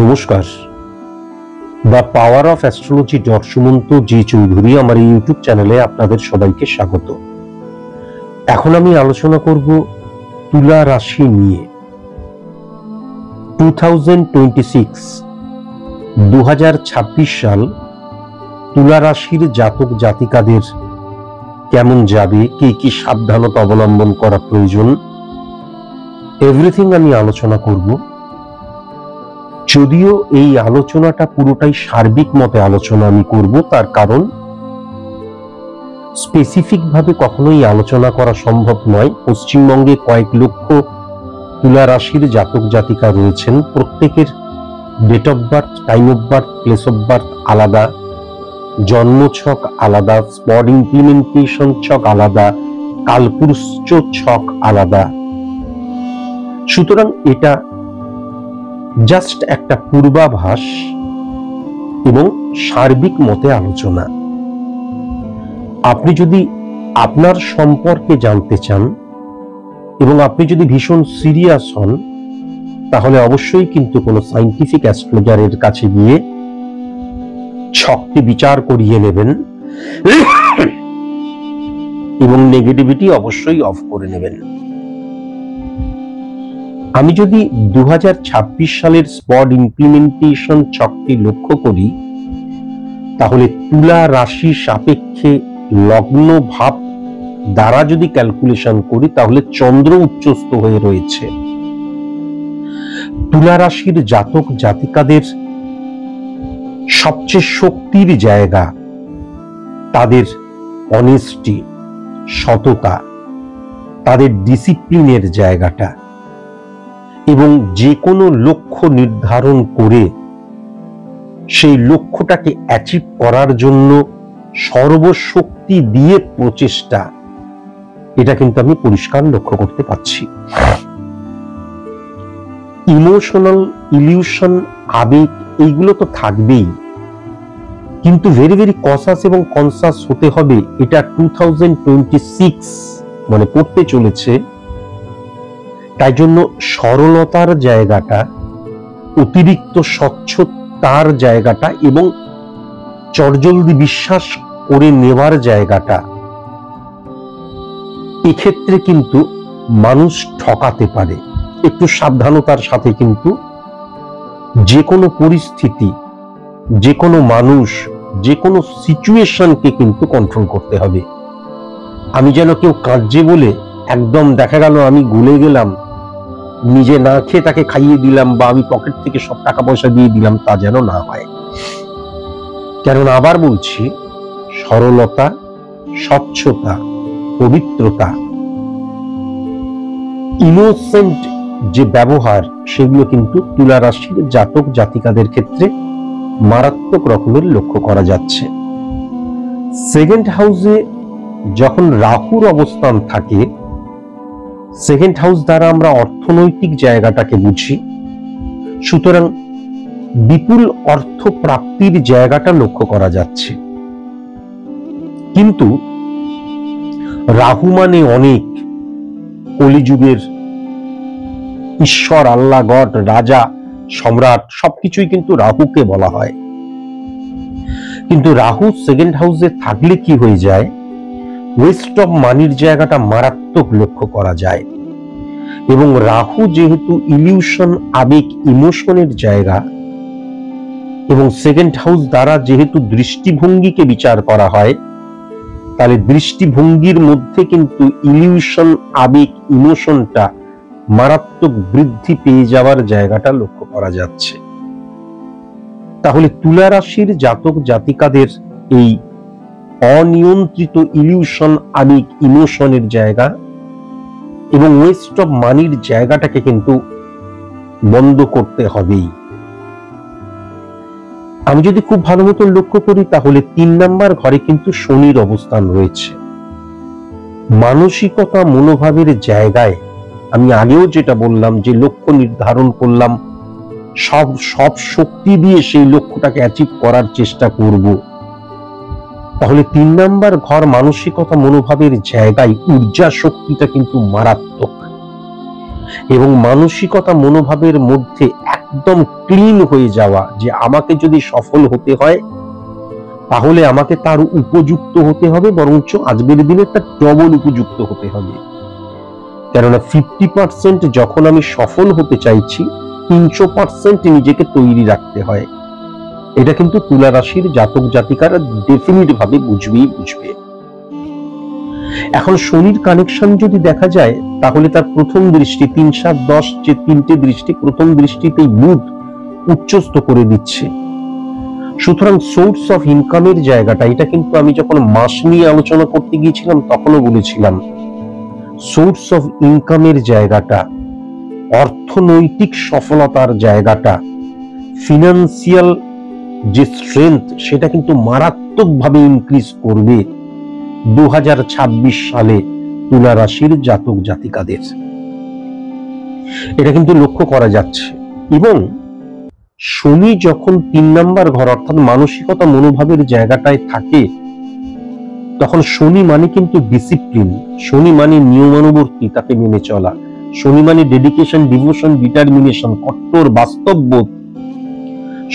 নমস্কার। The power of astrology Sumanta ji Chowdhury আমার এই ইউটিউব চ্যানেলে আপনাদের সবাইকে স্বাগত। এখন আমি আলোচনা করব তুলা রাশি নিয়ে। 2026 সাল তুলা রাশির জাতক জাতিকাদের কেমন যাবে, কি কি সাবধানতা অবলম্বন করা প্রয়োজন, এভরিথিং আমি আলোচনা করব। যদিও এই আলোচনাটা পুরোটাই সার্বিক মতে আলোচনা আমি করব, তার কারণ স্পেসিফিক ভাবে কখনোই আলোচনা করা সম্ভব নয়। পশ্চিমবঙ্গে কয়েক লক্ষ তুলা রাশির জাতক জাতিকা রয়েছেন, প্রত্যেকের date of birth, time of birth, place of birth আলাদা, জন্মছক আলাদা, স্পট ইমপ্লিমেন্টেশন ছক আলাদা, কালপুরুষ ছক আলাদা। সুতরাং এটা জাস্ট একটা পূর্বাভাস এবং সার্বিক মতে আলোচনা। আপনি যদি আপনার সম্পর্কে জানতে চান এবং আপনি যদি ভীষণ সিরিয়াস হন, তাহলে অবশ্যই কিন্তু কোনো সায়েন্টিফিক অ্যাস্ট্রোলজারের কাছে গিয়ে ছকটি বিচার করিয়ে নেবেন এবং নেগেটিভিটি অবশ্যই অফ করে নেবেন। আমি যদি 2026 সালের স্পট ইমপ্লিমেন্টেশন ছকটি লক্ষ্য করি, তাহলে তুলা রাশি সাপেক্ষে লগ্ন ভাব দ্বারা যদি ক্যালকুলেশন করি, তাহলে চন্দ্র উচ্চস্থ হয়ে রয়েছে। তুলা রাশির জাতক জাতিকাদের সবচেয়ে শক্তির জায়গা তাদের অনেস্টি, সততা, তাদের ডিসিপ্লিনের জায়গাটা, এবং যে কোনো লক্ষ্য নির্ধারণ করে সেই লক্ষ্যটাকে অ্যাচিভ করার জন্য সর্বশক্তি দিয়ে প্রচেষ্টা, এটা কিন্তু আমি পরিষ্কার লক্ষ্য করতে পারছি। ইমোশনাল, ইলিউশন, আবেগ এইগুলো তো থাকবেই, কিন্তু ভেরি ভেরি কসাস এবং কনসাস হতে হবে। এটা 2026 মানে পড়তে চলেছে, তাই জন্য সরলতার জায়গাটা, অতিরিক্ত স্বচ্ছতার জায়গাটা এবং চটজলদি বিশ্বাস করে নেওয়ার জায়গাটা, এক্ষেত্রে কিন্তু মানুষ ঠকাতে পারে। একটু সাবধানতার সাথে কিন্তু যে কোনো পরিস্থিতি, যে কোনো মানুষ, যে কোনো সিচুয়েশনকে কিন্তু কন্ট্রোল করতে হবে। আমি যেন কেউ কাঁদছে বলে একদম দেখা গেল আমি গলে গেলাম, নিজে না খেয়ে তাকে খাইয়ে দিলাম, বা আমি পকেট থেকে সব টাকা পয়সা দিয়ে দিলাম, তা যেন না হয়। কারণ আবার বলছি, সরলতা, স্বচ্ছতা, পবিত্রতা, ইনোসেন্ট যে ব্যবহার, সেগুলো কিন্তু তুলা রাশির জাতক জাতিকাদের ক্ষেত্রে মারাত্মক রকমের লক্ষ্য করা যাচ্ছে। সেকেন্ড হাউসে যখন রাহুর অবস্থান থাকে, সেকেন্ড হাউস দ্বারা আমরা অর্থনৈতিক জায়গাটাকে বুঝি, সুতরাং বিপুল অর্থ প্রাপ্তির জায়গাটা লক্ষ্য করা যাচ্ছে। কিন্তু রাহু মানে অনেক, কলিযুগের ঈশ্বর, আল্লাহ, গড, রাজা, সম্রাট সবকিছুই কিন্তু রাহুকে বলা হয়। কিন্তু রাহু সেকেন্ড হাউসে থাকলে কি হয়ে যায়, ওয়েস্ট অফ মানির জায়গাটা মারাত্মক লক্ষ্য করা যায়। এবং রাহু যেহেতু ইলিউশন, আবেগ, ইমোশনের জায়গা, এবং সেকেন্ড হাউস দ্বারা যেহেতু দৃষ্টিভঙ্গিকে বিচার করা হয়, তাহলে দৃষ্টিভঙ্গির মধ্যে কিন্তু ইলিউশন, আবেগ, ইমোশনটা মারাত্মক বৃদ্ধি পেয়ে যাওয়ার জায়গাটা লক্ষ্য করা যাচ্ছে। তাহলে তুলা রাশির জাতক জাতিকাদের এই অনিয়ন্ত্রিত ইলিউশন, আবেগ, ইমোশনের জায়গা এবং ওয়েস্ট অফ মানির জায়গাটাকে কিন্তু বন্ধ করতে হবেই। আমি যদি খুব ভালো মতো লক্ষ্য করি, তাহলে 3 নম্বর ঘরে কিন্তু শনির অবস্থান রয়েছে। মানসিকতা, মনোভাবের জায়গায় আমি আগেও যেটা বললাম, যে লক্ষ্য নির্ধারণ করলাম, সব শক্তি দিয়ে সেই লক্ষ্যটাকে অ্যাচিভ করার চেষ্টা করব, তাহলে 3 নম্বর ঘর মানসিকতা, মনোভাবের জায়গায় ঊর্জা শক্তিটা কিন্তু মারাত্মক। এবং মানসিকতা, মনোভাবের মধ্যে এক একদম ক্লিন হয়ে যাওয়া, যে আমাকে যদি সফল হতে হয় তাহলে আমাকে তার উপযুক্ত হতে হবে, বরঞ্চ আজকের দিনে তার ডবল উপযুক্ত হতে হবে। কেননা 50% যখন আমি সফল হতে চাইছি, 300% নিজেকে তৈরি রাখতে হয়। এটা কিন্তু তুলা রাশির জাতক জাতিকারা ডেফিনিট ভাবে বুঝবে। এখন শনির কানেকশন যদি দেখা যায়, তাহলে তার প্রথম দৃষ্টি 3, 7, 10 যে তিনটে দৃষ্টি, প্রথম দৃষ্টিতেই বুধ উচ্চস্থ করে দিচ্ছে। সুতরাং সোর্স অফ ইনকামের জায়গাটা, এটা কিন্তু আমি যখন মাস নিয়ে আলোচনা করতে গিয়েছিলাম তখনও বলেছিলাম, সোর্স অফ ইনকামের জায়গাটা, অর্থনৈতিক সফলতার জায়গাটা, ফিনান্সিয়াল যে স্ট্রেংথ, সেটা কিন্তু মারাত্মকভাবে ইনক্রিজ করবে 2026 সালে তুলা রাশির জাতক জাতিকাদের। এটা কিন্তু লক্ষ্য করা যাচ্ছে। এবং শনি যখন 3 নাম্বার ঘর অর্থাৎ মানসিকতা মনোভাবের জায়গাটায় থাকে, তখন শনি মানে কিন্তু ডিসিপ্লিন, শনি মানে নিয়মানুবর্তী, তাকে মেনে চলা, শনি মানে ডেডিকেশন, ডিভোশন, ডিটারমিনেশন, কঠোর বাস্তববোধ।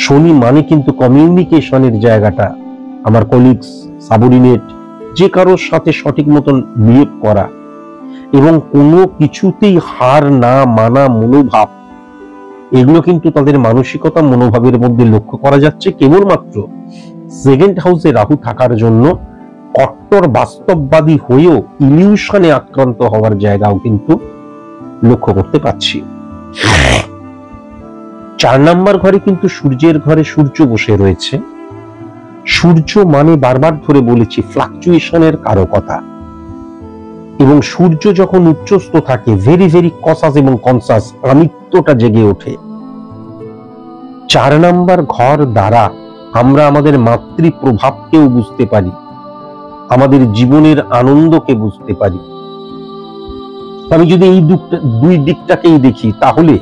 শনি মানে কিন্তু কমিউনিকেশনের জায়গাটা, আমার কলিগস, সাবঅর্ডিনেট, যে কারোর সাথে সঠিক মতন বিহেভ করা, এবং কোনো কিছুতেই হার না মানা মনোভাব, এগুলো কিন্তু তাদের মানসিকতা মনোভাবের মধ্যে লক্ষ্য করা যাচ্ছে। কেবলমাত্র সেকেন্ড হাউসে রাহু থাকার জন্য কট্টর বাস্তববাদী হয়েও ইলিউশনে আক্রান্ত হওয়ার জায়গাও কিন্তু লক্ষ্য করতে পাচ্ছি। 4 নাম্বার ঘরে কিন্তু সূর্যের ঘরে সূর্য বসে রয়েছে। সূর্য মানে বারবার ধরে বলেছি ফ্লাকচুয়েশনের কারকতা, এবং সূর্য যখন উচ্চস্থ থাকে ভেরি ভেরি কসাস এবং কনসাস, আমিত্বটা জেগে ওঠে। 4 নাম্বার ঘর দ্বারা আমরা আমাদের মাতৃ প্রভাবকেও বুঝতে পারি, আমাদের জীবনের আনন্দকে বুঝতে পারি। আমি যদি এই দুই দিকটাকেই দেখি, তাহলে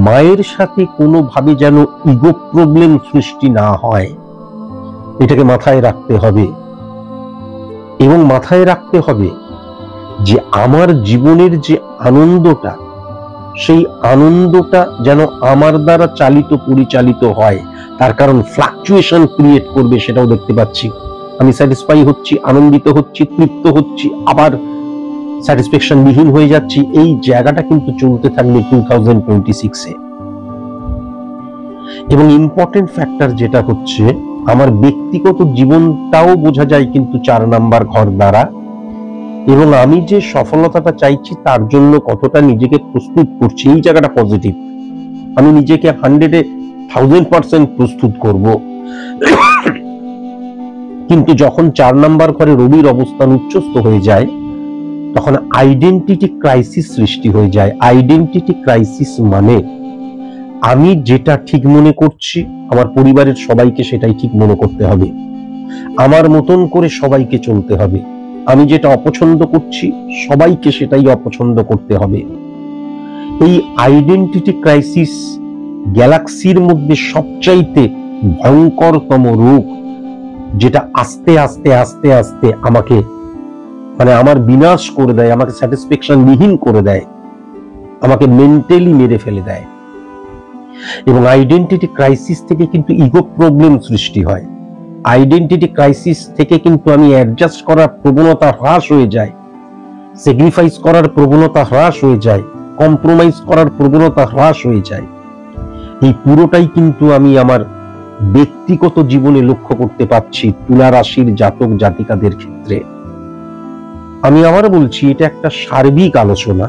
মায়ের সাথে কোনোভাবে যেন ইগো প্রবলেম সৃষ্টি না হয়, এটাকে মাথায় রাখতে হবে। এবং মাথায় রাখতে হবে যে আমার জীবনের যে আনন্দটা, সেই আনন্দটা যেন আমার দ্বারা চালিত পরিচালিত হয়। তার কারণ ফ্লাকচুয়েশন ক্রিয়েট করবে, সেটাও দেখতে পাচ্ছি। আমি স্যাটিসফাই হচ্ছি, আনন্দিত হচ্ছি, তৃপ্ত হচ্ছি, আবার স্যাটিসফ্যাকশন বিহীন হয়ে যাচ্ছি। এই জায়গাটা কিন্তু চলতে থাকবে 2026-এ। এবং ইম্পর্টেন্ট ফ্যাক্টর যেটা হচ্ছে, আমার ব্যক্তিগত জীবনটাও বোঝা যায় কিন্তু 4 নাম্বার ঘর দ্বারা, এবং আমি যে সফলতাটা চাইছি তার জন্য কতটা নিজেকে প্রস্তুত করছি, এই জায়গাটা পজিটিভ। আমি নিজেকে 100,000% প্রস্তুত করব। কিন্তু যখন 4 নাম্বার ঘরে রবির অবস্থান উচ্চস্থ হয়ে যায়, তখন আইডেন্টিটি ক্রাইসিস সৃষ্টি হয়ে যায়। আইডেন্টিটি ক্রাইসিস মানে আমি যেটা ঠিক মনে করছি, আমার পরিবারের সবাইকে সেটাই ঠিক মনে করতে হবে, আমার মতন করে সবাইকে চলতে হবে। আমি যেটা অপছন্দ করছি, সবাইকে সেটাই অপছন্দ করতে হবে। এই আইডেন্টিটি ক্রাইসিস গ্যালাক্সির মধ্যে সবচাইতে ভয়ঙ্করতম রোগ, যেটা আস্তে আস্তে আস্তে আস্তে আমাকে মানে আমার বিনাশ করে দেয়, আমাকে স্যাটিসফ্যাকশন বিহীন করে দেয়, আমাকে মেন্টালি মেরে ফেলে দেয়। এবং আইডেন্টিটি ক্রাইসিস থেকে কিন্তু ইগো প্রবলেম সৃষ্টি হয়। আইডেন্টিটি ক্রাইসিস থেকে কিন্তু আমি অ্যাডজাস্ট করার প্রবণতা হ্রাস হয়ে যায়, স্যাক্রিফাইস করার প্রবণতা হ্রাস হয়ে যায়, কম্প্রোমাইজ করার প্রবণতা হ্রাস হয়ে যায়। এই পুরোটাই কিন্তু আমি আমার ব্যক্তিগত জীবনে লক্ষ্য করতে পারছি তুলা রাশির জাতক জাতিকাদের ক্ষেত্রে। আমি আবার বলছি, এটা একটা সার্বিক আলোচনা,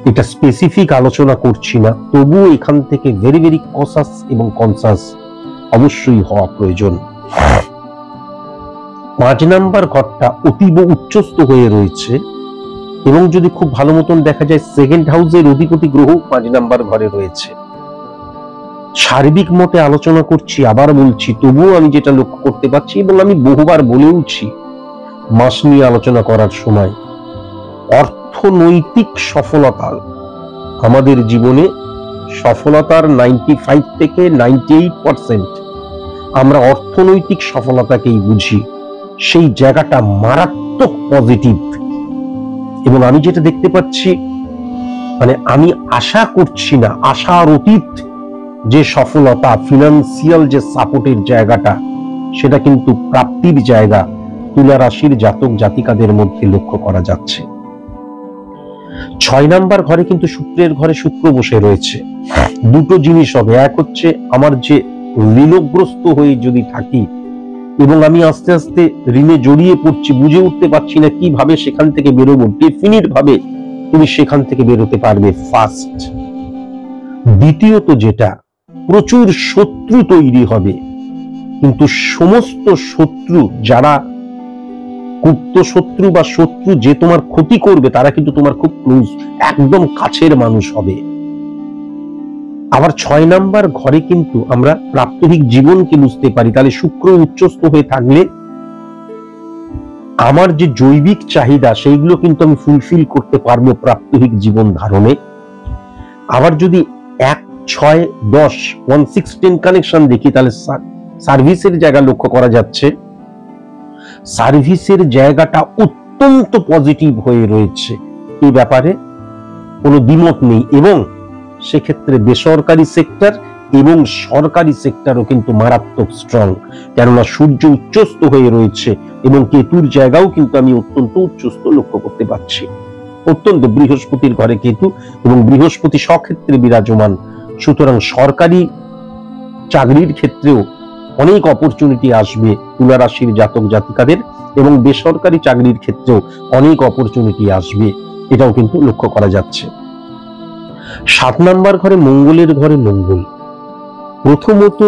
এটা স্পেসিফিক আলোচনা করছি না। তবুও এখান থেকে ভেরি ভেরি কসাস এবং কনসাস অবশ্যই হওয়া প্রয়োজন। 5 নাম্বার ঘরটা অতীব উচ্চস্থ হয়ে রয়েছে, এবং যদি খুব ভালো মতন দেখা যায় সেকেন্ড হাউসের অধিপতি গ্রহ 5 নাম্বার ঘরে রয়েছে। সার্বিক মতে আলোচনা করছি, আবার বলছি, তবুও আমি যেটা লক্ষ্য করতে পারছি, এবং আমি বহুবার বলেওছি মাস নিয়ে আলোচনা করার সময়, অর্থনৈতিক সফলতা আমাদের জীবনে সফলতার 95 থেকে 98% আমরা অর্থনৈতিক সফলতাকেই বুঝি। সেই জায়গাটা মারাত্মক পজিটিভ। এবং আমি যেটা দেখতে পাচ্ছি, মানে আমি আশা করছি না, আশার অতীত যে সফলতা, ফিনান্সিয়াল যে সাপোর্টের জায়গাটা, সেটা কিন্তু প্রাপ্তির জায়গা তুলা রাশির জাতক জাতিকাদের মধ্যে লক্ষ্য করা যাচ্ছে। 6 নাম্বার ঘরে কিন্তু শুক্রের ঘরে শুক্র বসে রয়েছে। দুটো জিনিস হবে, এক হচ্ছে আমার যে ঋণগ্রস্ত হয়ে যদি থাকি এবং আমি আস্তে আস্তে ঋণে জড়িয়ে পড়ছি, বুঝে উঠতে পারছি না কিভাবে সেখান থেকে বেরোবো, ডেফিনিট ভাবে তুমি সেখান থেকে বেরোতে পারবে, ফার্স্ট। দ্বিতীয়ত যেটা, প্রচুর শত্রু তৈরি হবে, কিন্তু সমস্ত শত্রু, যারা গুপ্ত শত্রু বা শত্রু যে তোমার ক্ষতি করবে, তারা কিন্তু তোমার খুব ক্লোজ, একদম কাছের মানুষ হবে। আবার 6 নাম্বার ঘরে কিন্তু আমরা প্রাত্যহিক জীবনকে বুঝতে পারি। তাহলে শুক্র উচ্চস্থ হয়ে থাকলে আমার যে জৈবিক চাহিদা সেইগুলো কিন্তু আমি ফুলফিল করতে পারবো প্রাত্যহিক জীবন ধারণে। আবার যদি 1, 6, 10 1 6 10 কানেকশন দেখি, তাহলে সার্ভিসের জায়গা লক্ষ্য করা যাচ্ছে। সার্ভিসের জায়গাটা অত্যন্ত পজিটিভ হয়ে রয়েছে, এই ব্যাপারে কোনো দ্বিমত নেই। এবং সেক্ষেত্রে বেসরকারি সেক্টর এবং সরকারি সেক্টরও কিন্তু মারাত্মক স্ট্রং, কেননা সূর্য উচ্চস্থ হয়ে রয়েছে এবং কেতুর জায়গাও কিন্তু আমি অত্যন্ত উচ্চস্থ লক্ষ্য করতে পারছি। অত্যন্ত বৃহস্পতির ঘরে কেতু এবং বৃহস্পতি স্বক্ষেত্রে বিরাজমান, সুতরাং সরকারি চাকরির ক্ষেত্রেও অনেক অপরচুনিটি আসবে তুলা রাশির জাতক জাতিকাদের, এবং বেসরকারি চাকরির ক্ষেত্রেও অনেক অপরচুনিটি আসবে, এটাও কিন্তু লক্ষ্য করা যাচ্ছে। 7 নাম্বার ঘরে মঙ্গলের ঘরে মঙ্গল, প্রথমত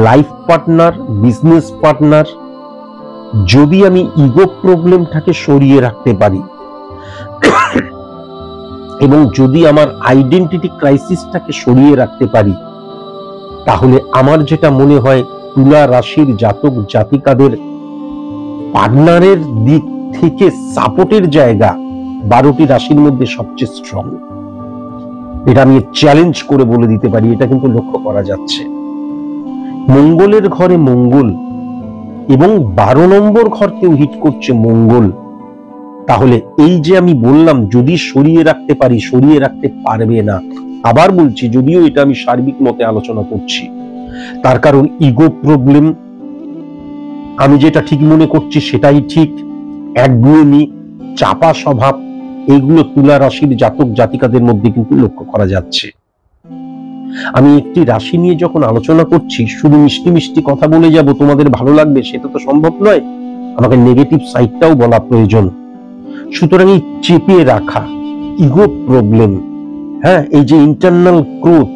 লাইফ পার্টনার, বিজনেস পার্টনার, যদি আমি ইগো প্রবলেমটাকে সরিয়ে রাখতে পারি এবং যদি আমার আইডেন্টিটি ক্রাইসিসটাকে সরিয়ে রাখতে পারি, তাহলে আমার যেটা মনে হয় তুলা রাশির জাতক জাতিকাদের পার্টনারের দিক থেকে সাপোর্টের জায়গা 12টি রাশির মধ্যে সবচেয়ে স্ট্রং। এটা আমি চ্যালেঞ্জ করে বলে দিতে পারি, এটা কিন্তু লক্ষ্য করা যাচ্ছে। মঙ্গলের ঘরে মঙ্গল এবং 12 নম্বর ঘরকেও হিট করছে মঙ্গল, তাহলে এই যে আমি বললাম যদি সরিয়ে রাখতে পারি, সরিয়ে রাখতে পারবে না। আবার বলছি, যদিও এটা আমি সার্বিক মতে আলোচনা করছি, তার কারণ ইগো প্রবলেম, আমি যেটা ঠিক মনে করছি সেটাই ঠিক, একগুঁয়েমি, চাপা স্বভাব, এইগুলো তুলা রাশির জাতক জাতিকাদের মধ্যে কিন্তু লক্ষ্য করা যাচ্ছে। আমি একটি রাশি নিয়ে যখন আলোচনা করছি শুধু মিষ্টি মিষ্টি কথা বলে যাব, তোমাদের ভালো লাগবে সেটা তো সম্ভব নয়, আমাকে নেগেটিভ সাইডটাও বলা প্রয়োজন। সুতরাং এই চেপে রাখা ইগো প্রবলেম, হ্যাঁ, এই যে ইন্টারনাল ক্রোধ,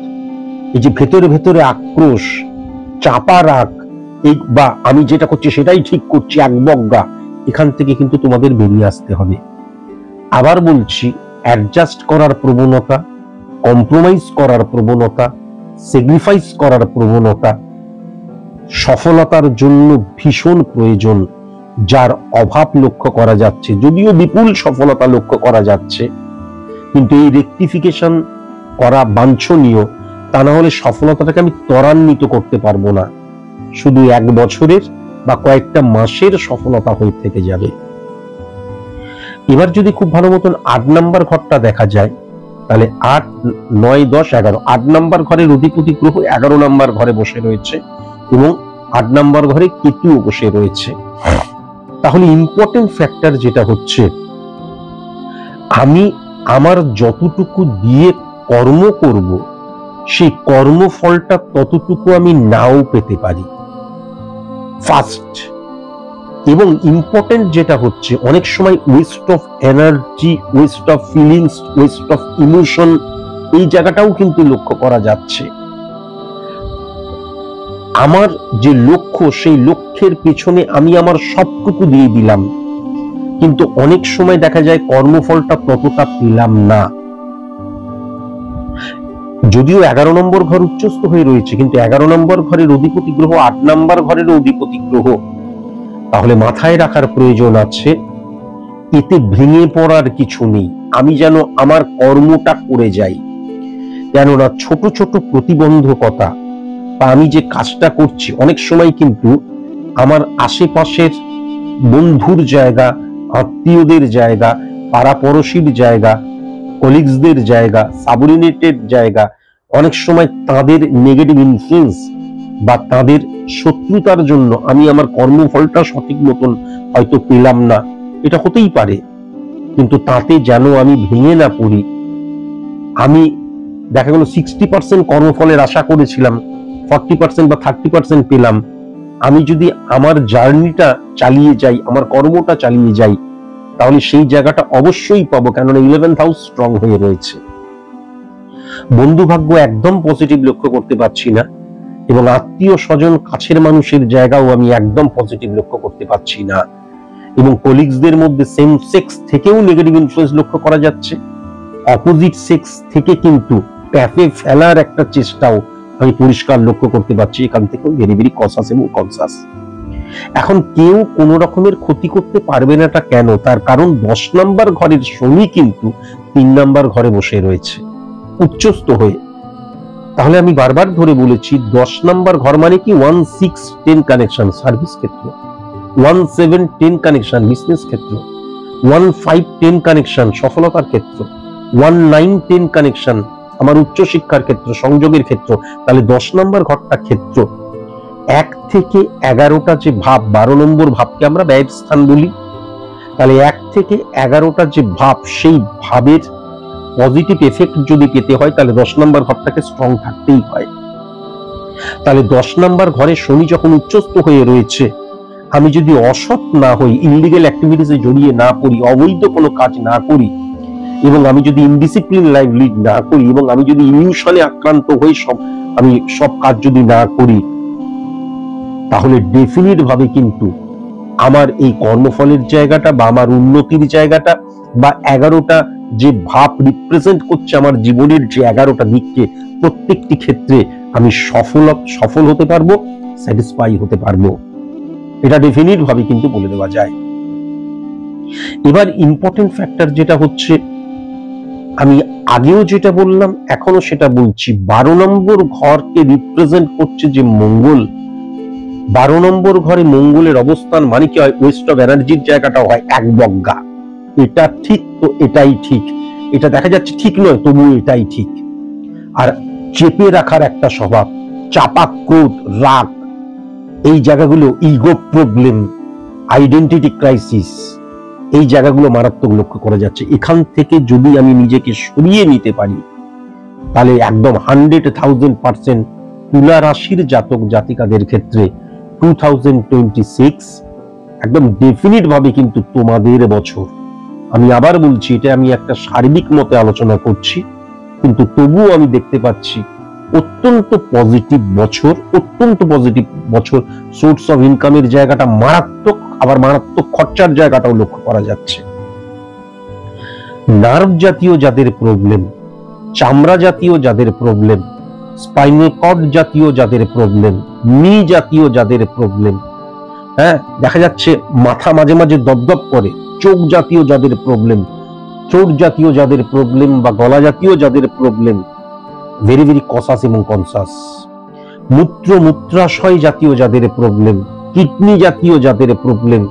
এই যে ভেতরে ভেতরে আক্রোশ, চাপা রাগ, এই বা আমি যেটা করছি সেটাই ঠিক করছি, একবজ্ঞা, এখান থেকে কিন্তু তোমাদের বেরিয়ে আসতে হবে। আবার বলছি, অ্যাডজাস্ট করার প্রবণতা, কম্প্রোমাইজ করার প্রবণতা, স্যাক্রিফাইস করার প্রবণতা সফলতার জন্য ভীষণ প্রয়োজন, যার অভাব লক্ষ্য করা যাচ্ছে। যদিও বিপুল সফলতা লক্ষ্য করা যাচ্ছে, কিন্তু এই রেকটিফিকেশন করা বাঞ্ছনীয়, তা না হলে সফলতাটাকে আমি ত্বরান্বিত করতে পারবো না, শুধু 1 বছরের বা কয়েকটা মাসের সফলতা হয়ে থেকে যাবে। এবার যদি খুব ভালো মতন 8 নাম্বার ঘরটা দেখা যায়, তাহলে 8, 9, 10, 11, 8 নাম্বার ঘরের অধিপতি গ্রহ 11 নাম্বার ঘরে বসে রয়েছে এবং 8 নাম্বার ঘরে কেতুও বসে রয়েছে। তাহলে ইম্পর্টেন্ট ফ্যাক্টর যেটা হচ্ছে, আমি আমার যতটুকু দিয়ে কর্ম করব সেই কর্মফলটা ততটুকু আমি নাও পেতে পারি, ফার্স্ট। এবং ইম্পর্টেন্ট যেটা হচ্ছে, অনেক সময় West of energy, West of feelings, West of emotion, এই জায়গাটাও কিন্তু লক্ষ্য করা যাচ্ছে। আমার যে লক্ষ্য, সেই লক্ষ্যের পেছনে আমি আমার সবটুকু দিয়ে দিলাম, কিন্তু অনেক সময় দেখা যায় কর্মফলটা ততটা পেলাম না। যদিও 11 নম্বর ঘর উচ্চস্থ হয়ে রয়েছে, কিন্তু 11 নম্বর ঘরের অধিপতি গ্রহ 8 নম্বর ঘরের অধিপতি গ্রহ, তাহলে মাথায় রাখার প্রয়োজন আছে, এতে ভেঙে পড়ার কিছু নেই, আমি যেন আমার কর্মটা করে যাই। কেননা ছোট ছোট প্রতিবন্ধকতা বা আমি যে কাজটা করছি, অনেক সময় কিন্তু আমার আশেপাশের বন্ধুর জায়গা, আত্মীয়দের জায়গা, পাড়াপড়শির জায়গা, কলিগসদের জায়গা, সাবঅর্ডিনেটেড জায়গা, অনেক সময় তাদের নেগেটিভ ইনফ্লুয়েন্স বা তাদের শত্রুতার জন্য আমি আমার কর্মফলটা সঠিক মতন হয়তো পেলাম না, এটা হতেই পারে। কিন্তু তাতে যেন আমি ভেঙে না পড়ি। আমি দেখা গেল 60% কর্মফলের আশা করেছিলাম, 40% বা 30% পেলাম। আমি যদি আমার জার্নিটা চালিয়ে যাই, আমার কর্মটা চালিয়ে যাই, তাহলে সেই জায়গাটা অবশ্যই পাবো, কেননা 11th হাউস স্ট্রং হয়ে রয়েছে। বন্ধু ভাগ্য একদম পজিটিভ লক্ষ্য করতে পারছি না, এবং আত্মীয় স্বজন কাছের মানুষের জায়গাও আমি একদম পজিটিভ লক্ষ্য করতে পারছি না, এবং কলিগসদের মধ্যে সেম সেক্স থেকেও নেগেটিভ ইনফ্লুয়েন্স লক্ষ্য করা যাচ্ছে। অপোজিট সেক্স থেকে কিন্তু প্যাপে ফেলার একটা চেষ্টাও আমি পরিষ্কার লক্ষ্য করতে পারছি। এখান থেকেও ভেরি ভেরি কনসাস এবং কনসাস। এখন কেউ কোন রকমের ক্ষতি করতে পারবে না, এটা কেন? তার কারণ 10 নাম্বার ঘরের শনি কিন্তু 3 নাম্বার ঘরে বসে রয়েছে উচ্চস্থ হয়ে। তাহলে আমি বারবার ধরে বলেছি 10 নাম্বার ঘর মানে কি 1-6-10 কানেকশন সার্ভিস ক্ষেত্র, 1-7-10 কানেকশন বিজনেস ক্ষেত্র, 1-5-10 কানেকশন সফলতার ক্ষেত্র, 1-9-10 কানেকশন আমার উচ্চশিক্ষার ক্ষেত্র, সংযোগের ক্ষেত্র। তাহলে 10 নাম্বার ঘরটা ক্ষেত্র। 1 থেকে 11টা যে ভাব, 12 নম্বর ভাবকে আমরা ব্যয়ের স্থান বলি। তাহলে 1 থেকে 11টা যে ভাব, সেই ভাবের পজিটিভ এফেক্ট যদি পেতে হয় তাহলে 10 নাম্বার ঘরটাকে স্ট্রং থাকতেই হয়। তাহলে 10 নাম্বার ঘরে শনি যখন উচ্চস্থ হয়ে রয়েছে, আমি যদি অসৎ না হই, ইললিগাল অ্যাক্টিভিটিসে জড়িয়ে না পড়ি, অবৈধ কোনো কাজ না করি, এবং আমি যদি ইনডিসিপ্লিন লাইফ লিড না করি, এবং আমি যদি ইলিউশনে আক্রান্ত হই আমি সব কাজ যদি না করি, তাহলে ডেফিনিট ভাবে কিন্তু আমার এই কর্মফলের জায়গাটা বা আমার উন্নতির জায়গাটা বা 11টা যে ভাব রিপ্রেজেন্ট করছে আমার জীবনের যে 11টা দিককে, প্রত্যেকটি ক্ষেত্রে আমি সফল হতে পারবো, স্যাটিসফাই হতে পারবো। এটা ডেফিনিট ভাবে কিন্তু বলে দেওয়া যায়। এবার ইম্পর্টেন্ট ফ্যাক্টর যেটা হচ্ছে, আমি আগেও যেটা বললাম এখনো সেটা বলছি, 12 নম্বর ঘরকে রিপ্রেজেন্ট করছে যে মঙ্গল। 12 নম্বর ঘরে মঙ্গলের অবস্থান মানে কি হয়, ওয়েস্ট অফ এনার্জির জায়গাটা হয় এক বজ্ঞা। এটা ঠিক তো এটাই ঠিক, এটা দেখা যাচ্ছে ঠিক নয় তবু এটাই ঠিক। আর চেপে রাখার একটা স্বভাব, চাপা ক্রোধ, রাগ, এই জায়গাগুলো ইগো প্রবলেম, আইডেন্টিটি ক্রাইসিস, এই জায়গাগুলো মারাত্মক লক্ষ্য করা যাচ্ছে। এখান থেকে যদি আমি নিজেকে সরিয়ে নিতে পারি, তাহলে একদম 100,000% তুলা রাশির জাতক জাতিকাদের ক্ষেত্রে 2026 একদম ডেফিনিট ভাবে কিন্তু তোমাদের বছর। আমি আবার বলছি, এটা আমি একটা সার্বিক মতে আলোচনা করছি, কিন্তু তবুও আমি দেখতে পাচ্ছি অত্যন্ত পজিটিভ বছর, অত্যন্ত পজিটিভ বছর। সোর্স অফ ইনকামের জায়গাটা মারাত্মক, আবার মারাত্মক খরচার জায়গাটাও লক্ষ্য করা যাচ্ছে। নার্ভ জাতীয় যাদের প্রবলেম, চামড়া জাতীয় যাদের প্রবলেম, স্পাইনাল কর্ড জাতীয় যাদের প্রবলেম, নি জাতীয় যাদের প্রবলেম, হ্যাঁ দেখা যাচ্ছে মাথা মাঝে মাঝে দপদপ করে, চোখ জাতীয় যাদের প্রবলেম, চোট জাতীয় যাদের প্রবলেম বা গলা জাতীয় যাদের প্রবলেম, ভেরি ভেরি কসাস এবং কনসাস। মূত্রাশয় জাতীয় যাদের প্রবলেম, কিডনি জাতীয় যাদের প্রবলেম,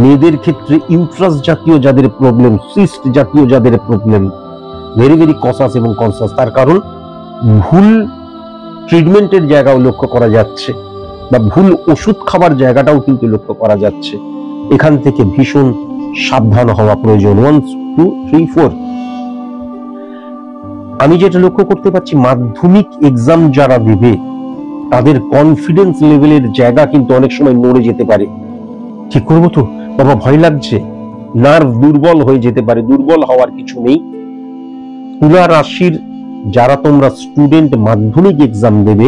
মেয়েদের ক্ষেত্রে ইউট্রাস জাতীয় যাদের প্রবলেম, সিস্ট জাতীয় যাদের প্রবলেম, ভেরি ভেরি কসাস এবং কনসাস। তার কারণ ভুল ট্রিটমেন্টের জায়গাও লক্ষ্য করা যাচ্ছে, বা ভুল ওষুধ খাবার জায়গাটাও কিন্তু লক্ষ্য করা যাচ্ছে। এখান থেকে ভীষণ সাবধান হওয়া প্রয়োজন। 1, 2, 3, 4। আমি যেটা লক্ষ্য করতে পারছি, মাধ্যমিক এক্সাম যারা দেবে তাদের কনফিডেন্স লেভেলের জায়গা কিন্তু অনেক সময় নড়ে যেতে পারে। ঠিক করবো তো বাবা, ভয় লাগছে, নার্ভ দুর্বল হয়ে যেতে পারে। দুর্বল হওয়ার কিছু নেই। তুলা রাশির যারা তোমরা স্টুডেন্ট মাধ্যমিক এক্সাম দেবে,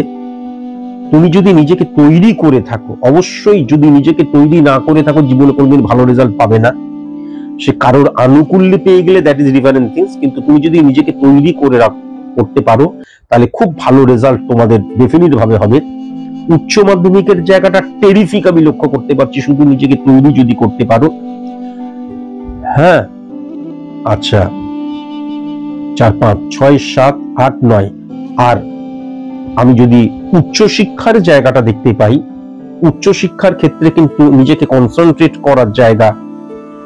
তুমি যদি নিজেকে তৈরি করে থাকো, অবশ্যই যদি নিজেকে তৈরি না করে থাকো জীবনে কোনোদিন ভালো রেজাল্ট পাবে না। সে কারোর আনুকূল্যে পেয়ে গেলে দ্যাট ইজ ডিফারেন্ট থিংস, কিন্তু তুমি যদি নিজেকে তৈরি করে করতে পারো তাহলে খুব ভালো রেজাল্ট তোমাদের ডেফিনিট ভাবে হবে। উচ্চ মাধ্যমিকের জায়গাটা টেরিফিক আমি লক্ষ্য করতে পারছি, শুধু নিজেকে তৈরি যদি করতে পারো। হ্যাঁ আচ্ছা, 4, 5, 6, 7, 8, 9। আর আমি যদি উচ্চশিক্ষার জায়গাটা দেখতে পাই, উচ্চশিক্ষার ক্ষেত্রে কিন্তু নিজেকে কনসেন্ট্রেট করার জায়গা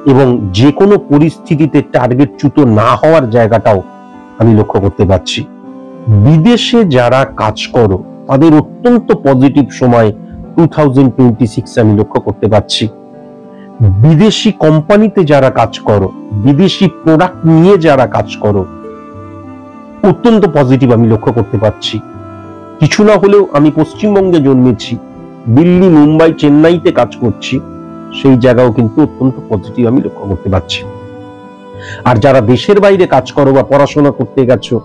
এবং যে কোনো পরিস্থিতিতে টার্গেটচ্যুত না হওয়ার জায়গাটাও আমি লক্ষ্য করতে পারছি। বিদেশে যারা কাজ করো তাদের অত্যন্ত পজিটিভ সময় 2026 আমি লক্ষ্য করতে পারছি। বিদেশি কোম্পানিতে যারা কাজ করো, বিদেশি প্রোডাক্ট নিয়ে যারা কাজ করো, অত্যন্ত পজিটিভ আমি লক্ষ্য করতে পারছি। কিছু না হলেও আমি পশ্চিমবঙ্গে জন্মেছি, দিল্লি, মুম্বাই, চেন্নাইতে কাজ করছি, সেই জায়গাও কিন্তু অত্যন্ত পজিটিভ আমি লক্ষ্য করতে পারছি। আর যারা দেশের বাইরে কাজ করো বা পড়াশোনা করতে গেছো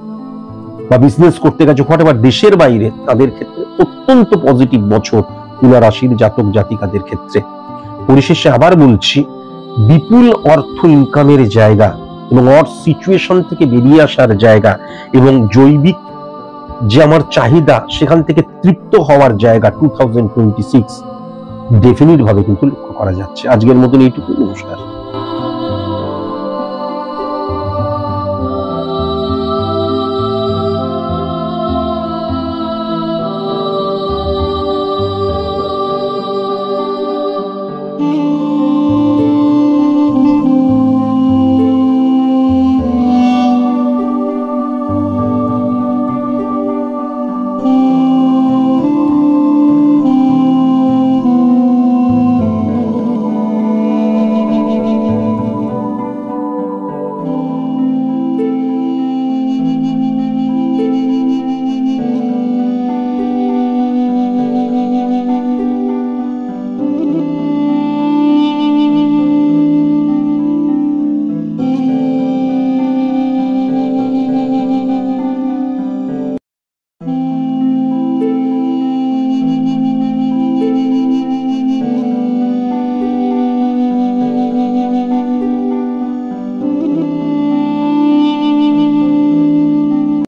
বা বিজনেস করতে গেছো, হোয়াটএভার, দেশের বাইরে, তাদের ক্ষেত্রে অত্যন্ত পজিটিভ বছর তুলা রাশির জাতক জাতিকাদের ক্ষেত্রে। পরিশেষে আবার বলছি, বিপুল অর্থ ইনকামের জায়গা এবং সিচুয়েশন থেকে বেরিয়ে আসার জায়গা এবং জৈবিক যে আমার চাহিদা সেখান থেকে তৃপ্ত হওয়ার জায়গা 2026 ডেফিনিট ভাবে কিন্তু লক্ষ্য করা যাচ্ছে। আজকের মতন এইটুকু, নমস্কার।